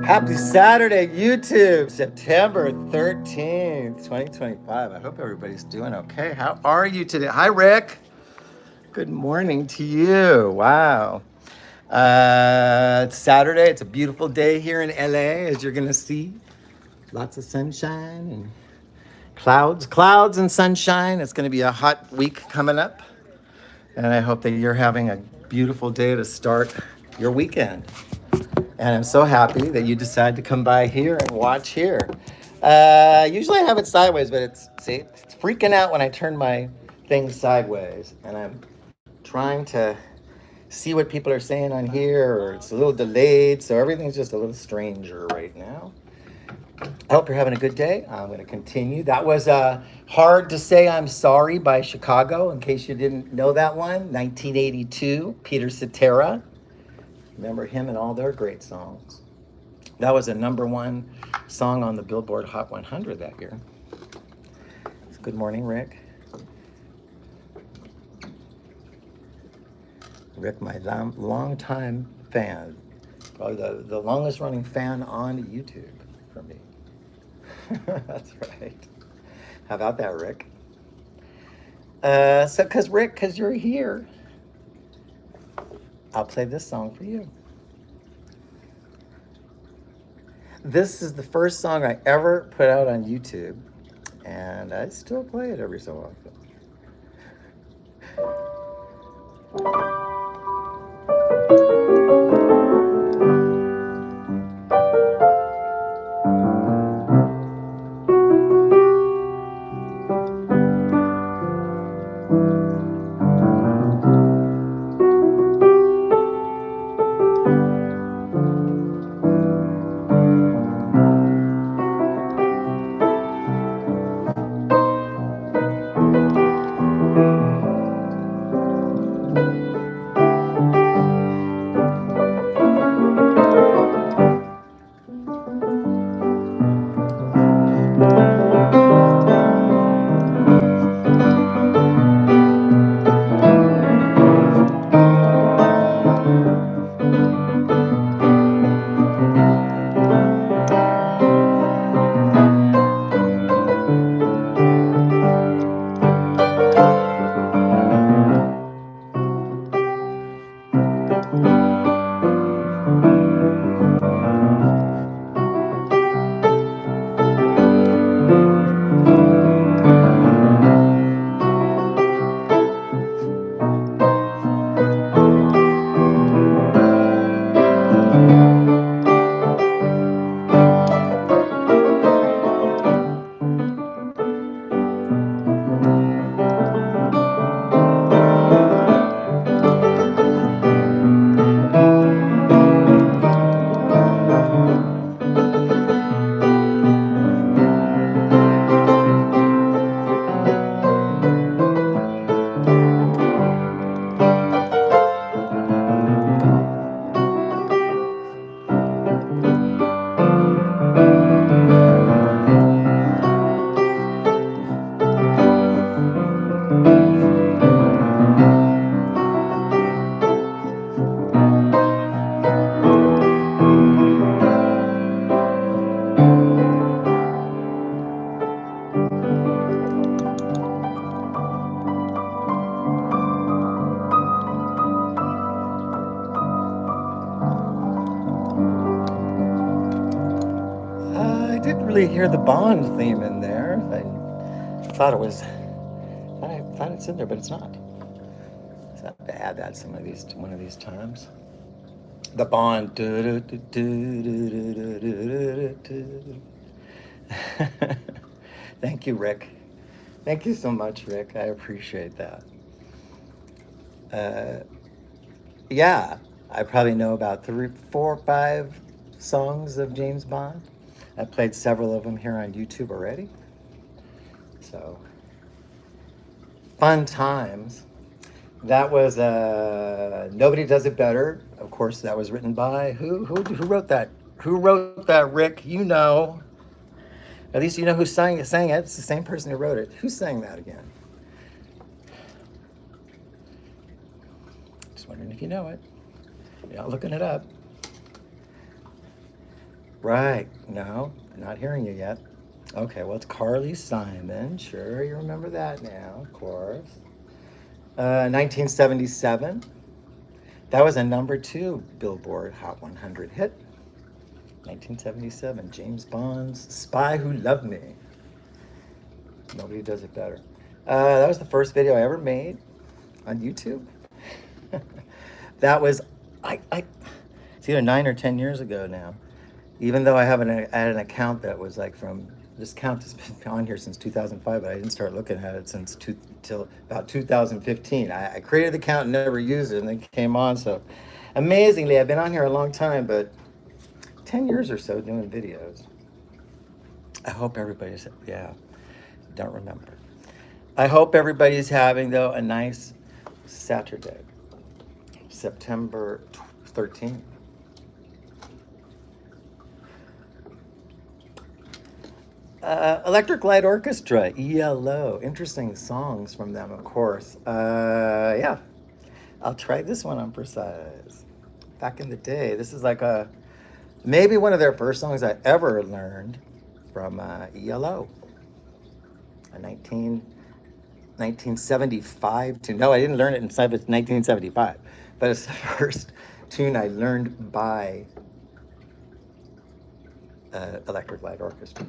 Happy Saturday, YouTube, September 13th, 2025. I hope everybody's doing okay. How are you today? Hi, Rick. Good morning to you. Wow. It's Saturday. It's a beautiful day here in LA, as you're going to see. Lots of sunshine and clouds and sunshine. It's going to be a hot week coming up. And I hope that you're having a beautiful day to start your weekend. And I'm so happy that you decided to come by here and watch here. Usually I have it sideways, but it's freaking out when I turn my thing sideways. And I'm trying to see what people are saying on here, or it's a little delayed, so everything's just a little stranger right now. I hope you're having a good day. I'm going to continue. That was Hard to Say I'm Sorry by Chicago, in case you didn't know that one. 1982, Peter Cetera. Remember him and all their great songs. That was a #1 song on the Billboard Hot 100 that year. Good morning, Rick. Rick, my long-time fan. Probably the longest running fan on YouTube for me. That's right. How about that, Rick? Because you're here, I'll play this song for you. This is the first song I ever put out on YouTube, and I still play it every so often. Hear the Bond theme in there. I thought it was. I thought it's in there, but it's not. So I have to add that one of these times. The Bond. Thank you, Rick. Thank you so much, Rick. I appreciate that. Yeah, I probably know about 3, 4, 5 songs of James Bond. I played several of them here on YouTube already. So, fun times. That was Nobody Does It Better. Of course, that was written by who wrote that? Who wrote that, Rick? You know. At least you know who sang it. It's the same person who wrote it. Who sang that again? Just wondering if you know it. You're not looking it up. Right. No, not hearing you yet. Okay, well, it's Carly Simon. Sure, you remember that now, of course. 1977. That was a number two Billboard Hot 100 hit. 1977, James Bond's Spy Who Loved Me. Nobody does it better. That was the first video I ever made on YouTube. That was, it's either 9 or 10 years ago now. Even though I have an account that was like from, this account has been on here since 2005, but I didn't start looking at it till about 2015. I created the account and never used it, and then came on. So amazingly, I've been on here a long time, but 10 years or so doing videos. I hope everybody's, yeah, don't remember. I hope everybody's having, though, a nice Saturday, September 13th. Electric Light Orchestra, ELO. Interesting songs from them, of course. Yeah, I'll try this one on Precise. Back in the day, this is like maybe one of their first songs I ever learned from ELO. A 1975 tune. No, I didn't learn it inside of 1975, but it's the first tune I learned by Electric Light Orchestra.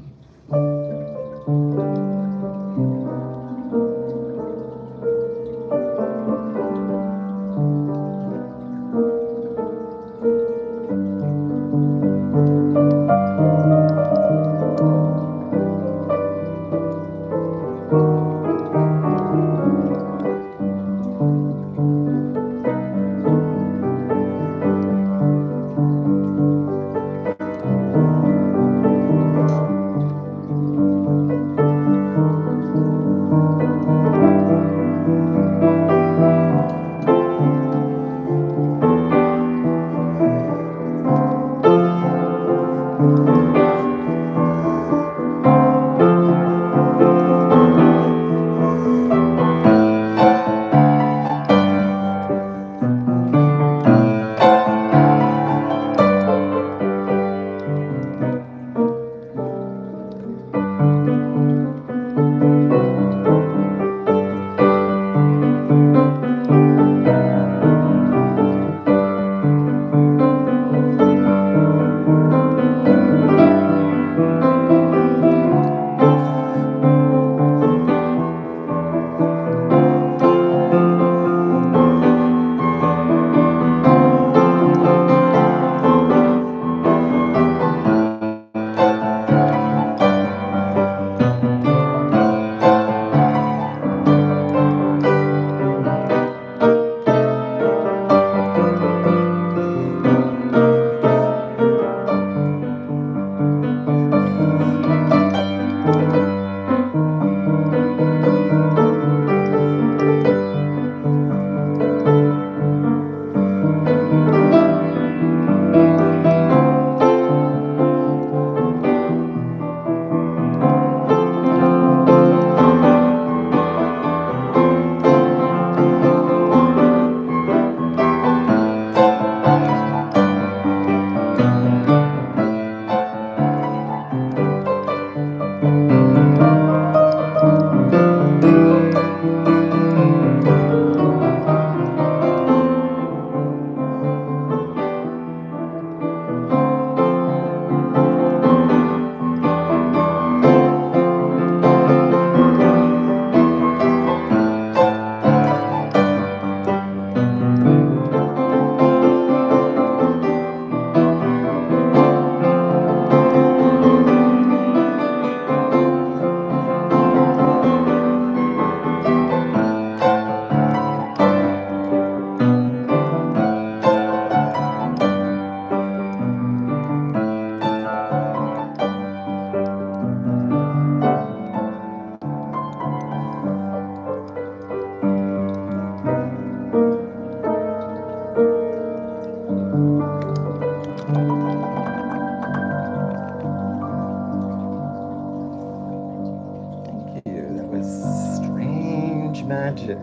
Magic,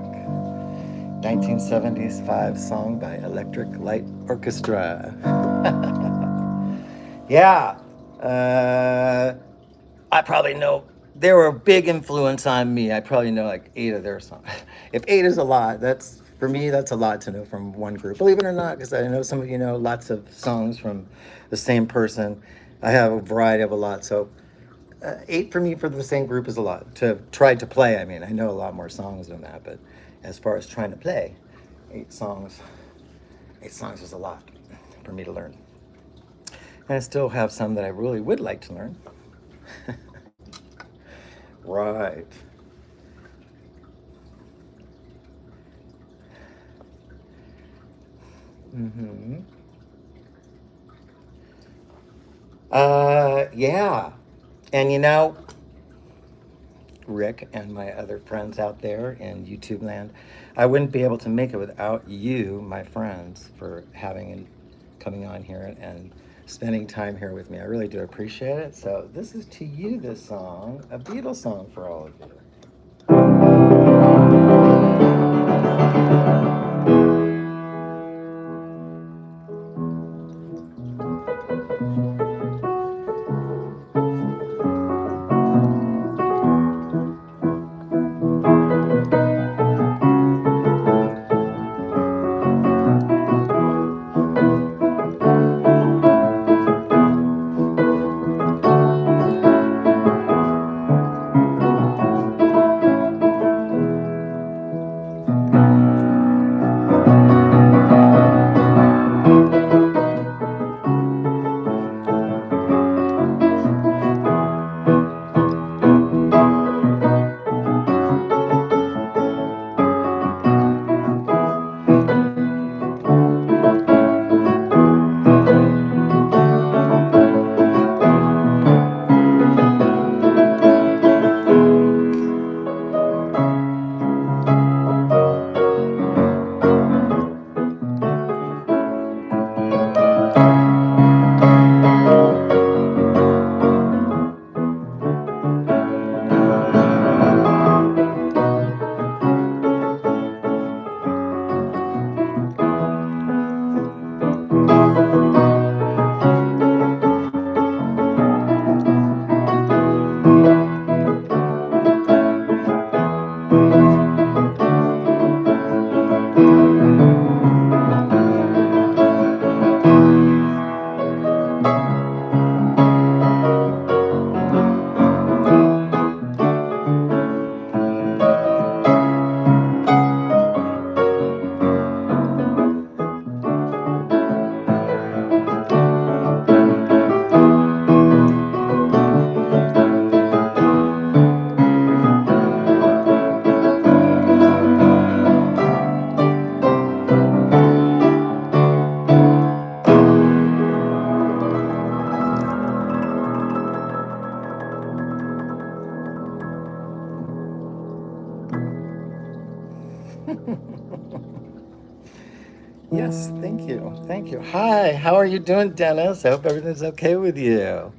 1975 song by Electric Light Orchestra. Yeah, Uh, I probably know they were a big influence on me. I probably know like 8 of their songs. If 8 is a lot, that's for me. That's a lot to know from one group. Believe it or not, because I know some of you know lots of songs from the same person. I have a variety of a lot. So 8 for me for the same group is a lot. To try to play, I mean, I know a lot more songs than that, but as far as trying to play, 8 songs, 8 songs is a lot for me to learn. And I still have some that I really would like to learn. Right. Mm-hmm. Yeah. And you know, Rick and my other friends out there in YouTube land, I wouldn't be able to make it without you, my friends, for having and coming on here and spending time here with me. I really do appreciate it. So this is to you, this song, a Beatles song for all of you. Yes, thank you. Thank you. Hi, how are you doing, Dennis? I hope everything's okay with you.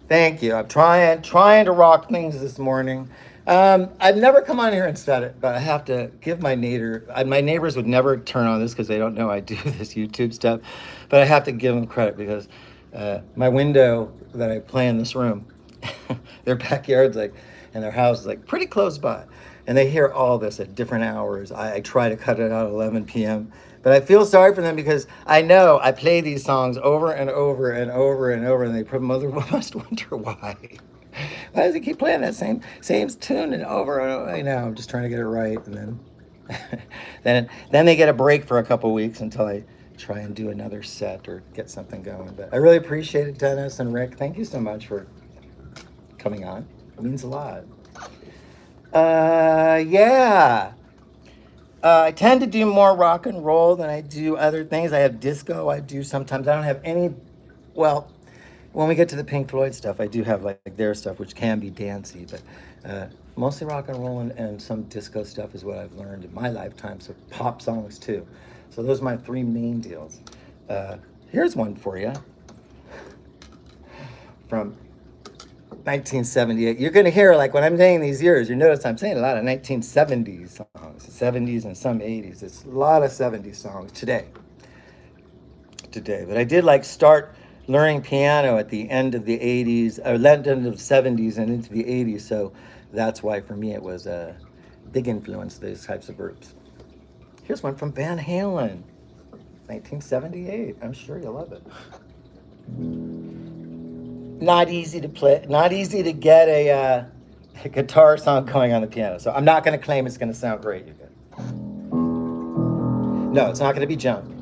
Thank you. I'm trying to rock things this morning. I've never come on here and said it, but I have to give my neighbors would never turn on this because they don't know I do this YouTube stuff, but I have to give them credit because my window that I play in this room, their backyard's like, and their house is like pretty close by, and they hear all this at different hours. I try to cut it out at 11 p.m. But I feel sorry for them because I know I play these songs over and over and over and over, and they must wonder why. Why does he keep playing that same tune and over and over? You know, I'm just trying to get it right, and then then they get a break for a couple weeks until I try and do another set or get something going. But I really appreciate it, Dennis and Rick. Thank you so much for coming on. It means a lot. Yeah. I tend to do more rock and roll than I do other things. I have disco. I do sometimes. I don't have any. Well, when we get to the Pink Floyd stuff, I do have like their stuff, which can be dancey, but mostly rock and roll and some disco stuff is what I've learned in my lifetime. So pop songs too. So those are my 3 main deals. Here's one for you from 1978. You're going to hear, like, when I'm saying these years, you notice I'm saying a lot of 1970s songs, 70s and some 80s. It's a lot of 70s songs today. today, but I did like start learning piano at the end of the 80s, or end of the 70s and into the 80s. So that's why for me it was a big influence, these types of groups. Here's one from Van Halen, 1978. I'm sure you'll love it. Not easy to play, not easy to get a guitar song going on the piano. So I'm not going to claim it's going to sound great, you guys. No, it's not going to be Jump.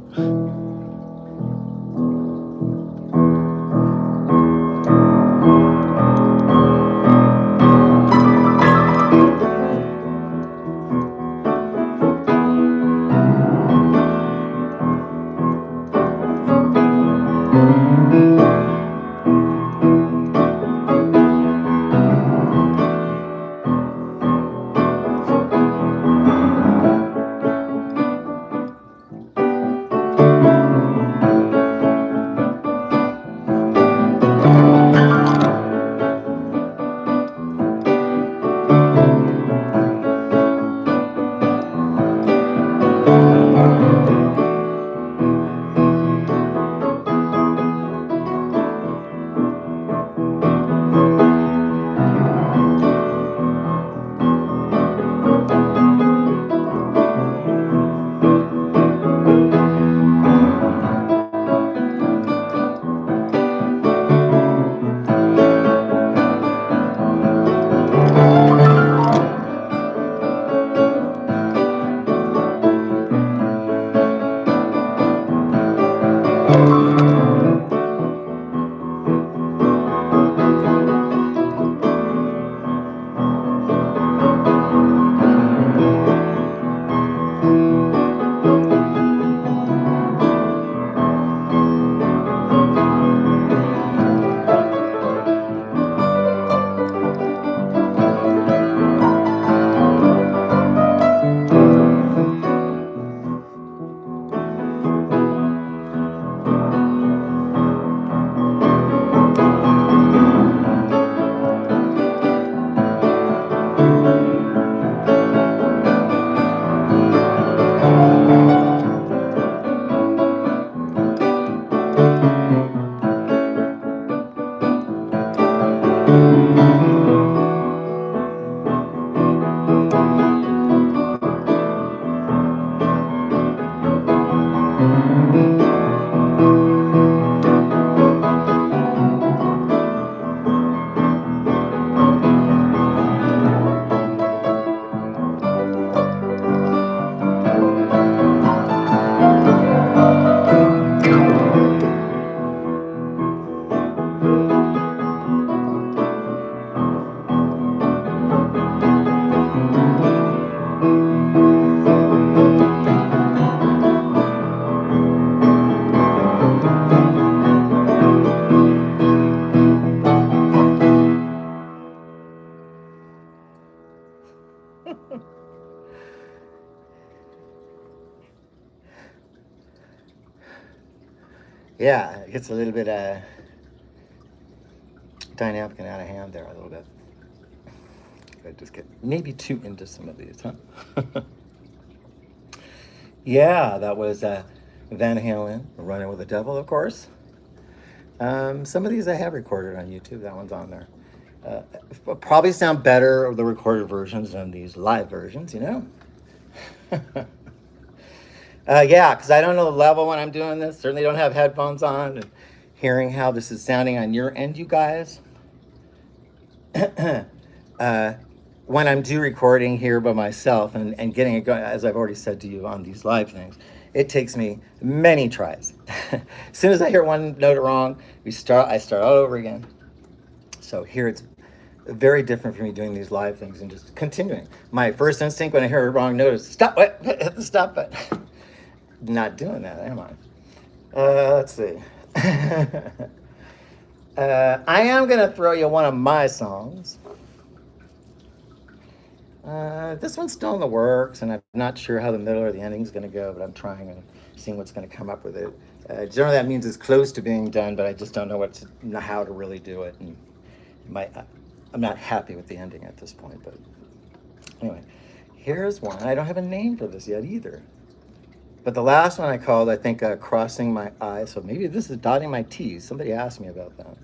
Yeah, it gets a little bit dynamic and out of hand there a little bit. I just get maybe too into some of these, huh? Yeah, that was Van Halen, Runnin' with the Devil, of course. Some of these I have recorded on YouTube. That one's on there. Probably sound better of the recorded versions than these live versions, you know? Yeah, because I don't know the level when I'm doing this. Certainly don't have headphones on. And hearing how this is sounding on your end, you guys. When I'm recording here by myself and getting it going, as I've already said to you on these live things, it takes me many tries. As soon as I hear one note wrong, I start all over again. So here it's very different for me doing these live things and just continuing. My first instinct when I hear a wrong note is stop it, hit the stop button. Not doing that, am I? Let's see. I am going to throw you one of my songs. This one's still in the works, and I'm not sure how the middle or the ending is going to go, but I'm trying and seeing what's going to come up with it. Generally, that means it's close to being done, but I just don't know how to really do it. And I'm not happy with the ending at this point, but anyway, here's one. I don't have a name for this yet either. But the last one I called, I think, crossing my I's. So maybe this is dotting my T's. Somebody asked me about that.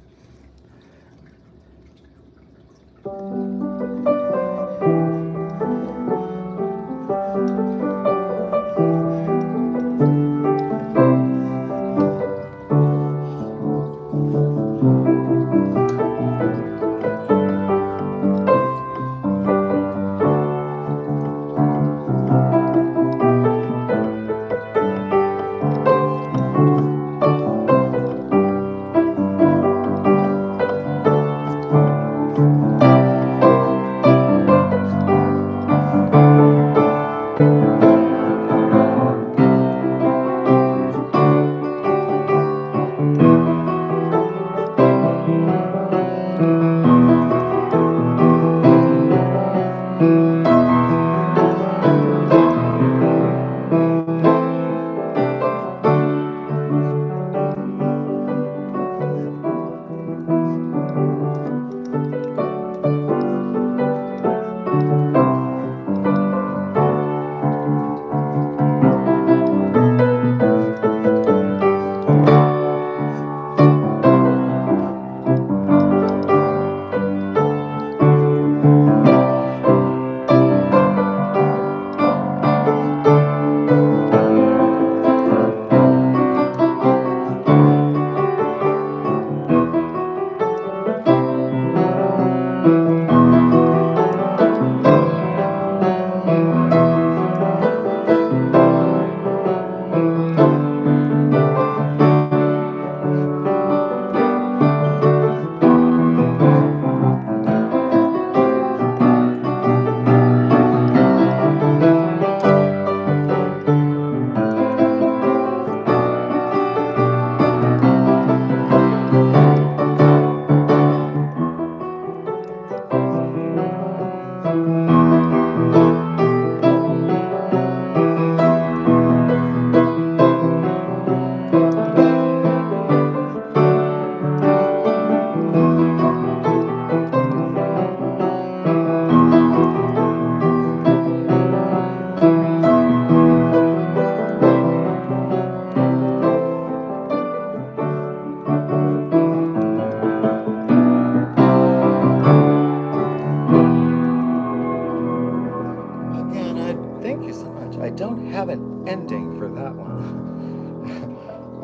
Thank you so much. I don't have an ending for that one.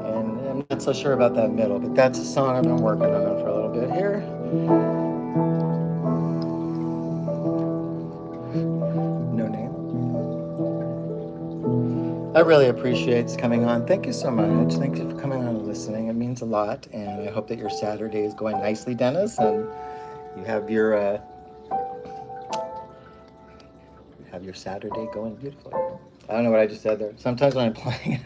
And I'm not so sure about that middle, but that's a song I've been working on for a little bit here. No name. I really appreciate coming on. Thank you so much. Thank you for coming on and listening. It means a lot. And I hope that your Saturday is going nicely, Dennis, and you have your Saturday going beautifully. I don't know what I just said there. Sometimes when I'm playing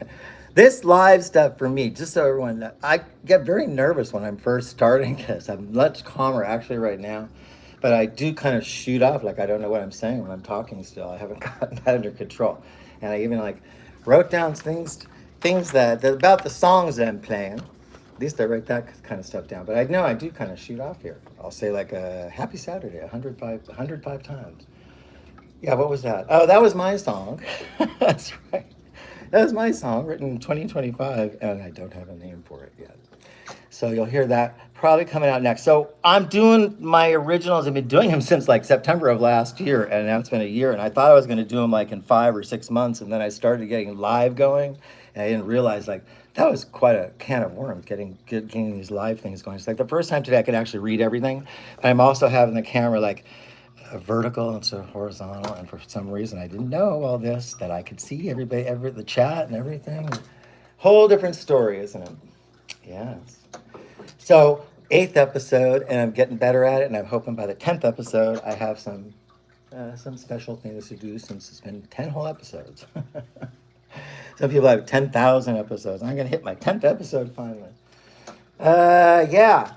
this live stuff for me, just so everyone, I get very nervous when I'm first starting this. I'm much calmer actually right now, but I do kind of shoot off. Like I don't know what I'm saying when I'm talking still. I haven't gotten that under control. And I even like wrote down things that about the songs that I'm playing. At least I write that kind of stuff down. But I know I do kind of shoot off here. I'll say like a happy Saturday 105 times. Yeah, what was that? Oh, that was my song. That's right. That was my song written in 2025, and I don't have a name for it yet. So you'll hear that probably coming out next. So I'm doing my originals. I've been doing them since like September of last year, and now it's been a year. And I thought I was going to do them like in 5 or 6 months, and then I started getting live going, and I didn't realize like that was quite a can of worms getting these live things going. It's like the first time today I could actually read everything. I'm also having the camera like vertical instead of horizontal, and for some reason I didn't know all this, that I could see everybody, the chat and everything. Whole different story, isn't it? Yes. So 8th episode, and I'm getting better at it, and I'm hoping by the 10th episode I have some special things to do, since it's been 10 whole episodes. Some people have 10,000 episodes. I'm gonna hit my 10th episode finally. Yeah.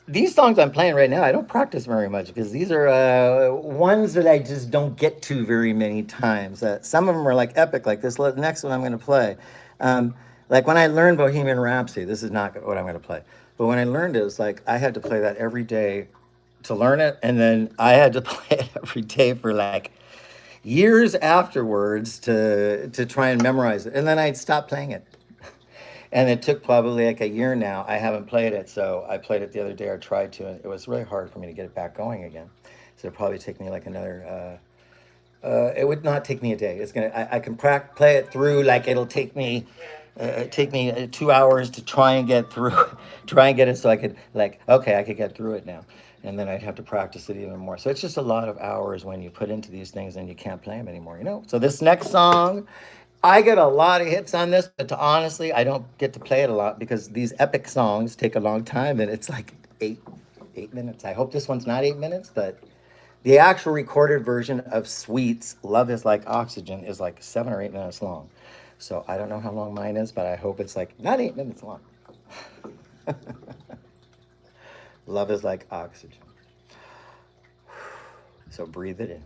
These songs I'm playing right now, I don't practice very much because these are ones that I just don't get to very many times. Some of them are like epic, like this next one I'm going to play. Like when I learned Bohemian Rhapsody, this is not what I'm going to play. But when I learned it, it was like I had to play that every day to learn it. And then I had to play it every day for like, years afterwards to try and memorize it, and then I'd stop playing it. And it took probably like a year now. I haven't played it, so I played it the other day or tried to, and it was really hard for me to get it back going again. So it'll probably take me like another. It would not take me a day. It's gonna. I can play it through. Like it'll take me 2 hours to try and get through, try and get it so I could like okay, I could get through it now, and then I'd have to practice it even more. So it's just a lot of hours when you put into these things and you can't play them anymore. You know. So this next song. I get a lot of hits on this, but honestly, I don't get to play it a lot because these epic songs take a long time, and it's like 8 minutes. I hope this one's not 8 minutes, but the actual recorded version of Sweet's "Love Is Like Oxygen" is like 7 or 8 minutes long. So I don't know how long mine is, but I hope it's like not 8 minutes long. Love is like oxygen. So breathe it in.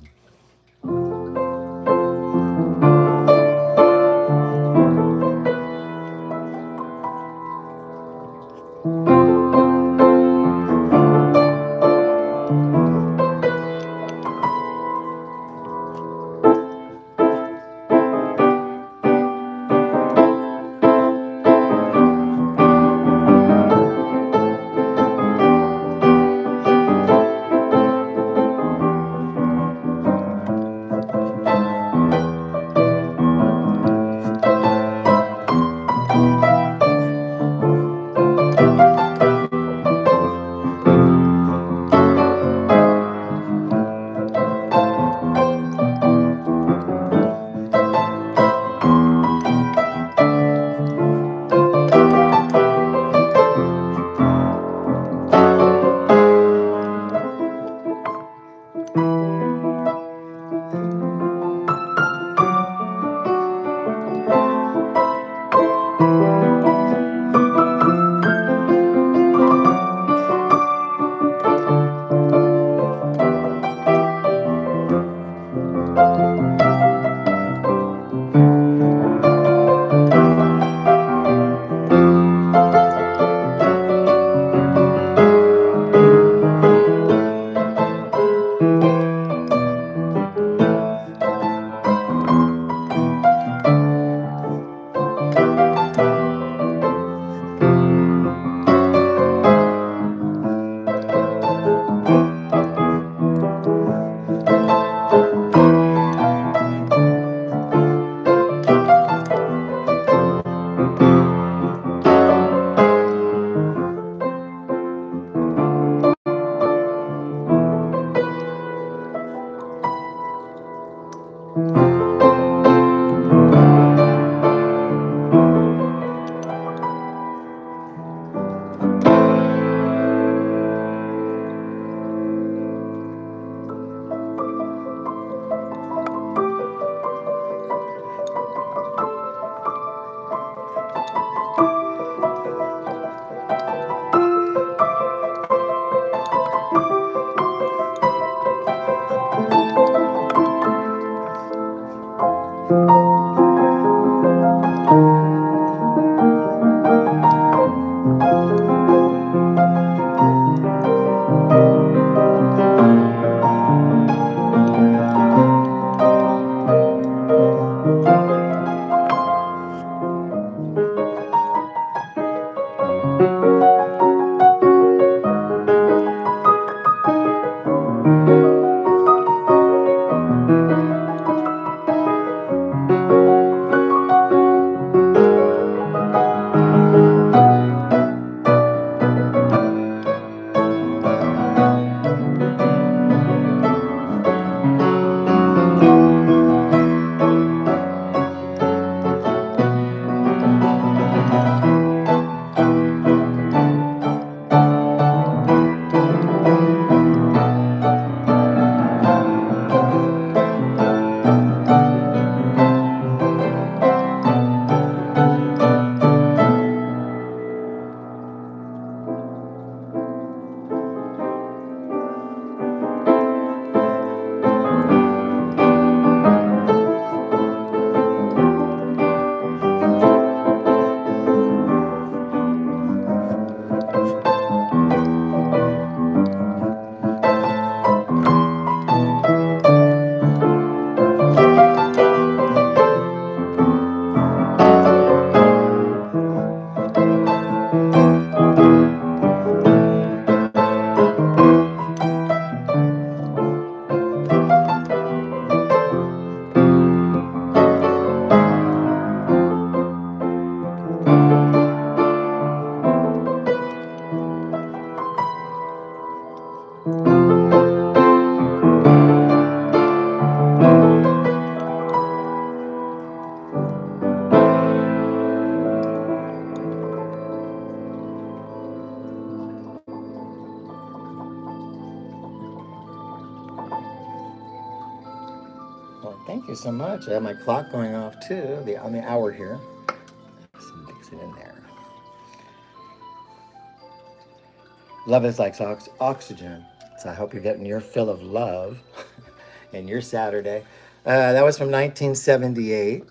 Thank you so much. I have my clock going off too, on the hour here. Just mix it in there. Love is like oxygen. So I hope you're getting your fill of love in your Saturday. That was from 1978.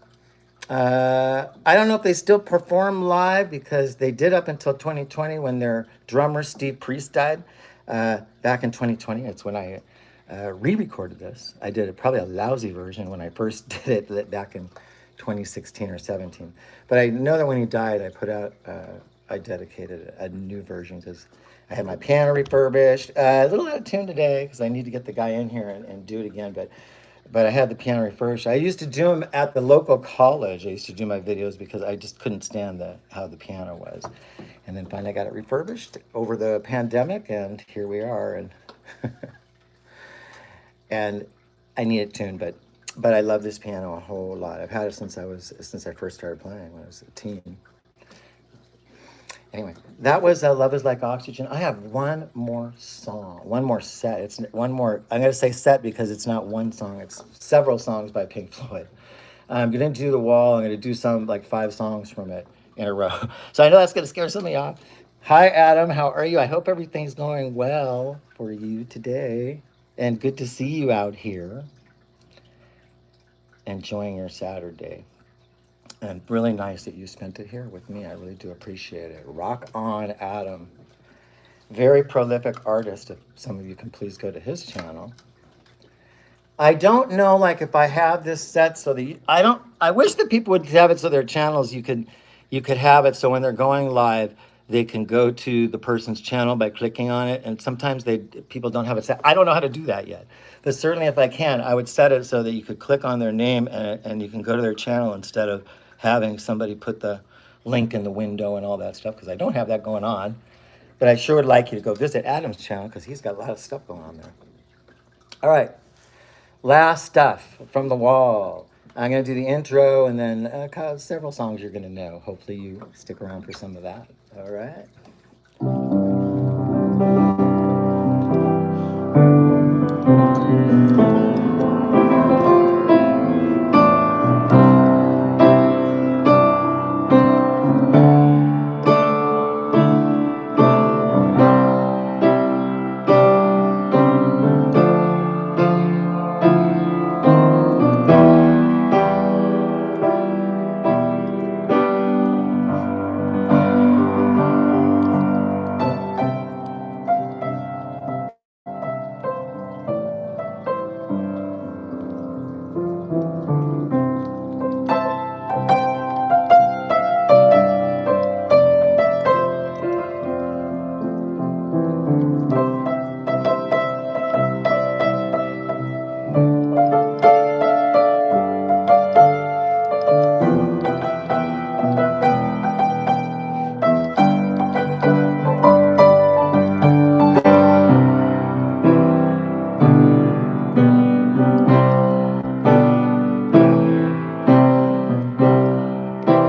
I don't know if they still perform live because they did up until 2020 when their drummer Steve Priest died. Back in 2020, it's when I re-recorded this. I did probably a lousy version when I first did it back in 2016 or 17. But I know that when he died, I dedicated a new version because I had my piano refurbished. A little out of tune today because I need to get the guy in here and do it again. But I had the piano refurbished. I used to do them at the local college. I used to do my videos because I just couldn't stand how the piano was. And then finally I got it refurbished over the pandemic, and here we are. And and I need it tuned, but I love this piano a whole lot. I've had it since I first started playing when I was a teen. Anyway, that was Love is Like Oxygen. I have one more song, one more set. It's one more, I'm going to say set because it's not one song. It's several songs by Pink Floyd. I'm going to do The Wall. I'm going to do like 5 songs from it in a row. So I know that's going to scare some of y'all. Hi, Adam. How are you? I hope everything's going well for you today. And good to see you out here enjoying your Saturday. And really nice that you spent it here with me. I really do appreciate it. Rock on, Adam. Very prolific artist. If some of you can please go to his channel. I don't know, like, if I have this set so that I wish that people would have it so their channels you could have it so when they're going live they can go to the person's channel by clicking on it. And sometimes people don't have it set. I don't know how to do that yet. But certainly if I can, I would set it so that you could click on their name and you can go to their channel instead of having somebody put the link in the window and all that stuff, because I don't have that going on. But I sure would like you to go visit Adam's channel because he's got a lot of stuff going on there. All right. Last stuff from The Wall. I'm going to do the intro and then several songs you're going to know. Hopefully you stick around for some of that. All right.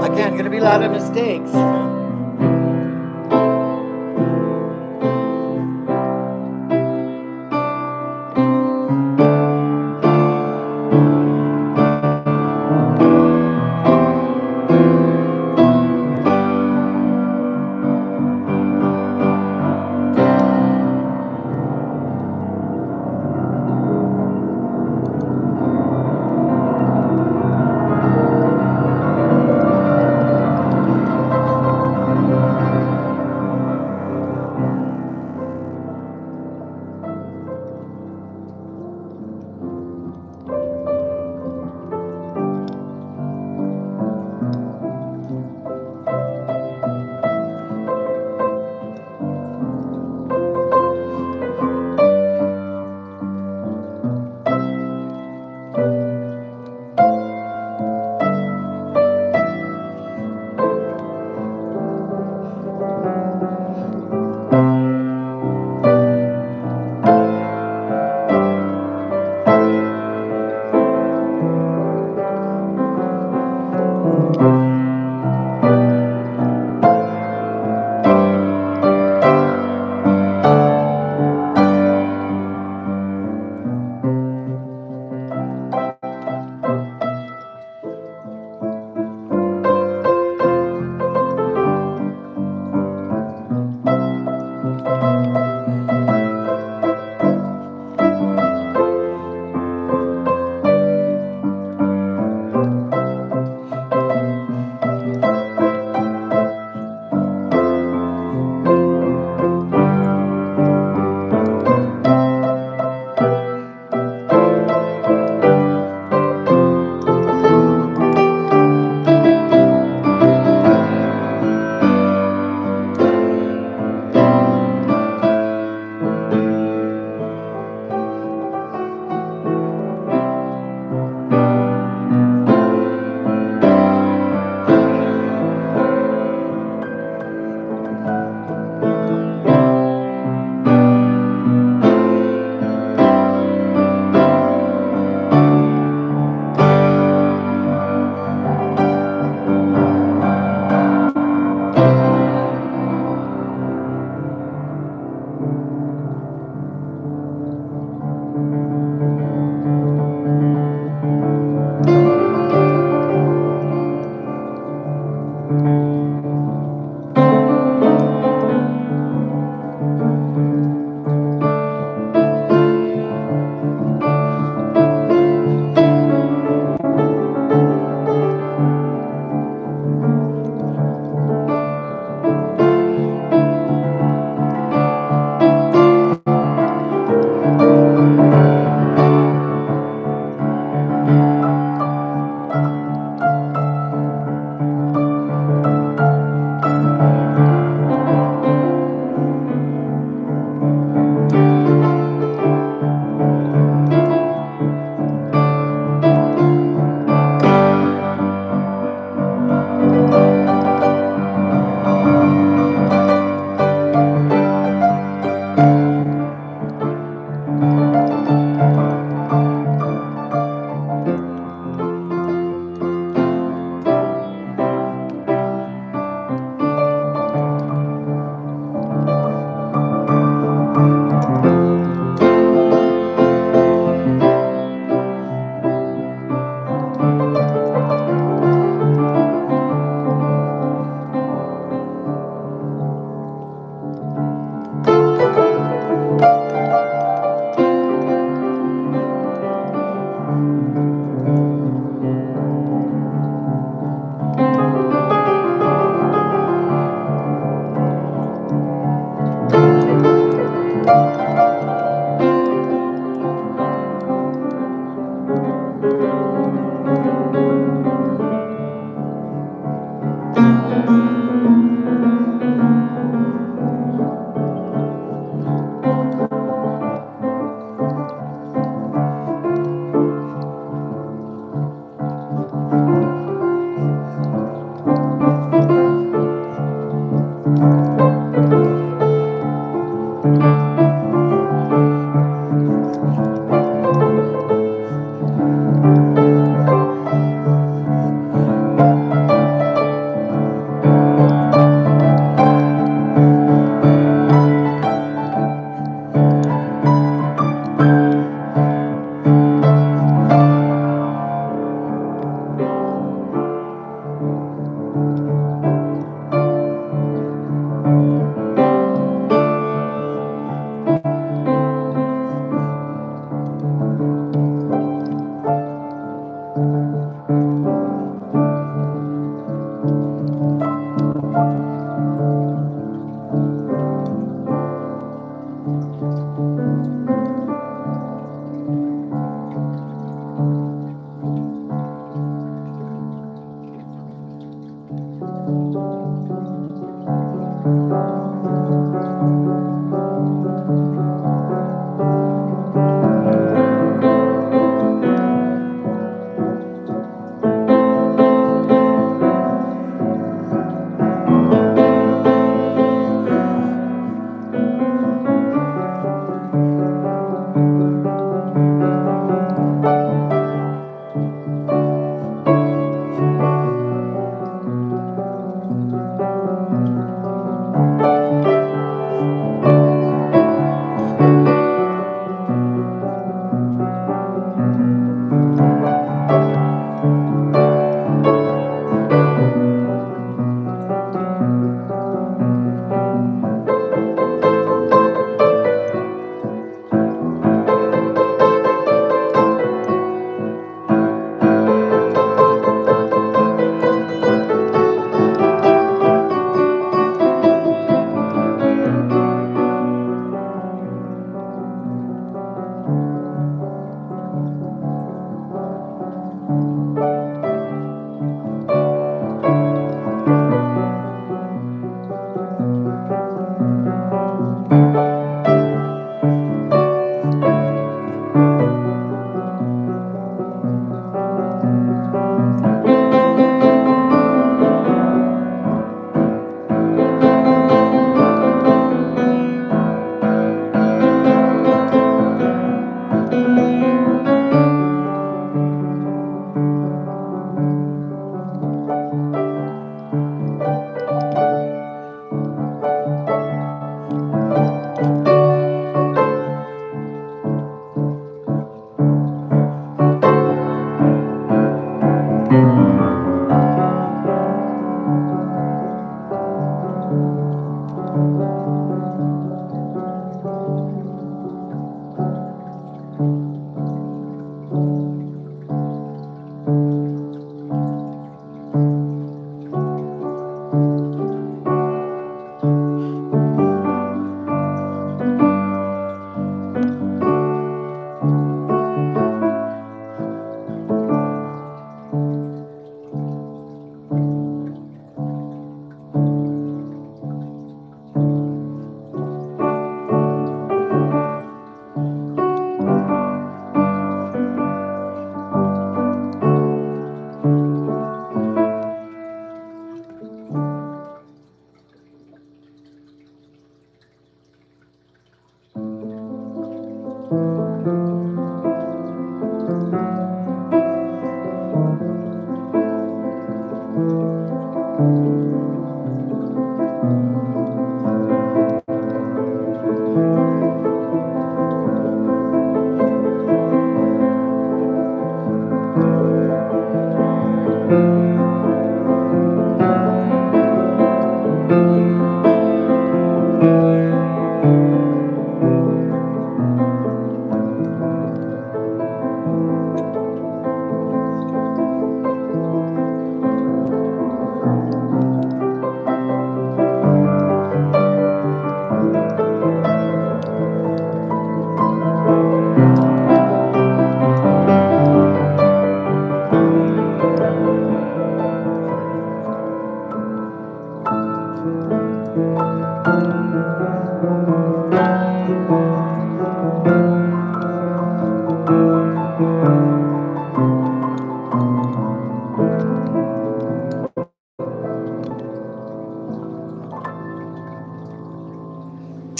Again, going to be a lot of mistakes.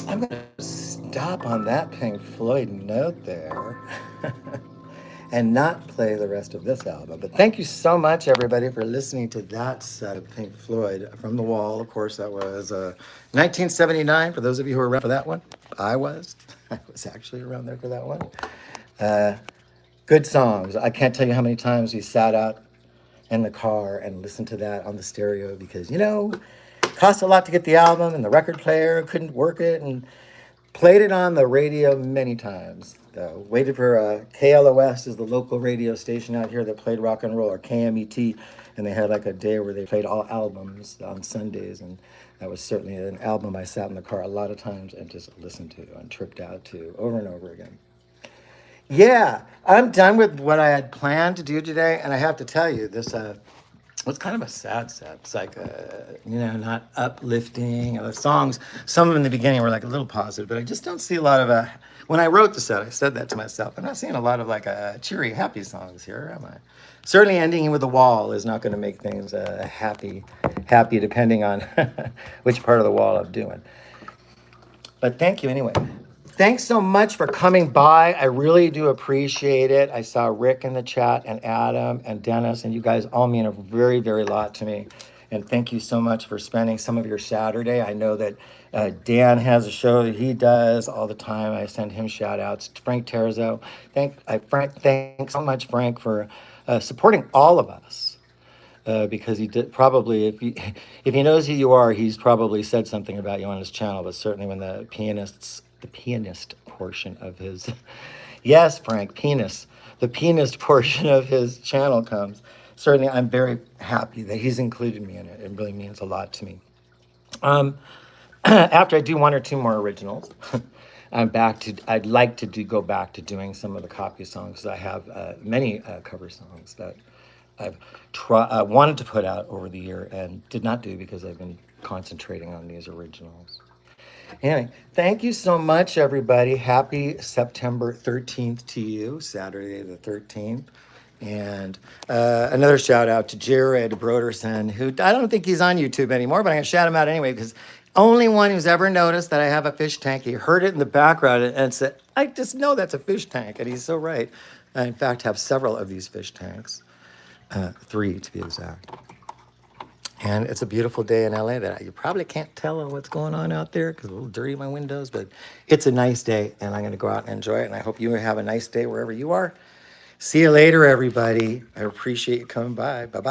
I'm going to stop on that Pink Floyd note there and not play the rest of this album. But thank you so much, everybody, for listening to that set of Pink Floyd from the Wall. Of course, that was 1979. For those of you who were around for that one, I was. I was actually around there for that one. Good songs. I can't tell you how many times we sat out in the car and listened to that on the stereo because, it cost a lot to get the album and the record player couldn't work it, and played it on the radio many times, though. Waited for KLOS is the local radio station out here that played rock and roll, or KMET, and they had like a day where they played all albums on Sundays, and that was certainly an album I sat in the car a lot of times and just listened to and tripped out to over and over again. Yeah, I'm done with what I had planned to do today, and I have to tell you, this was kind of a sad set. It's like, not uplifting. The songs, some of them in the beginning were like a little positive, but I just don't see a lot of when I wrote the set, I said that to myself. I'm not seeing a lot of like cheery, happy songs here, am I? Certainly ending with The Wall is not going to make things happy, depending on which part of the wall I'm doing. But thank you anyway. Thanks so much for coming by. I really do appreciate it. I saw Rick in the chat and Adam and Dennis, and you guys all mean a very, very lot to me. And thank you so much for spending some of your Saturday. I know that Dan has a show that he does all the time. I send him shout outs. Frank Terzo. Thanks so much, Frank, for supporting all of us. Because he did probably, if he knows who you are, he's probably said something about you on his channel. But certainly when the pianist portion of his, yes, Frank, the pianist portion of his channel comes, certainly I'm very happy that he's included me in it. It really means a lot to me. After I do one or two more originals, I'd like to go back to doing some of the copy songs. I have many cover songs that I've wanted to put out over the year and did not do because I've been concentrating on these originals. Anyway, thank you so much, everybody. Happy September 13th to you, Saturday the 13th. And another shout out to Jared Broderson, who I don't think he's on YouTube anymore, but I'm going to shout him out anyway because only one who's ever noticed that I have a fish tank. He heard it in the background and said, I just know that's a fish tank. And he's so right. I, in fact, have several of these fish tanks. 3 to be exact. And it's a beautiful day in LA that you probably can't tell what's going on out there because it's a little dirty in my windows, but it's a nice day and I'm going to go out and enjoy it. And I hope you have a nice day wherever you are. See you later, everybody. I appreciate you coming by. Bye-bye.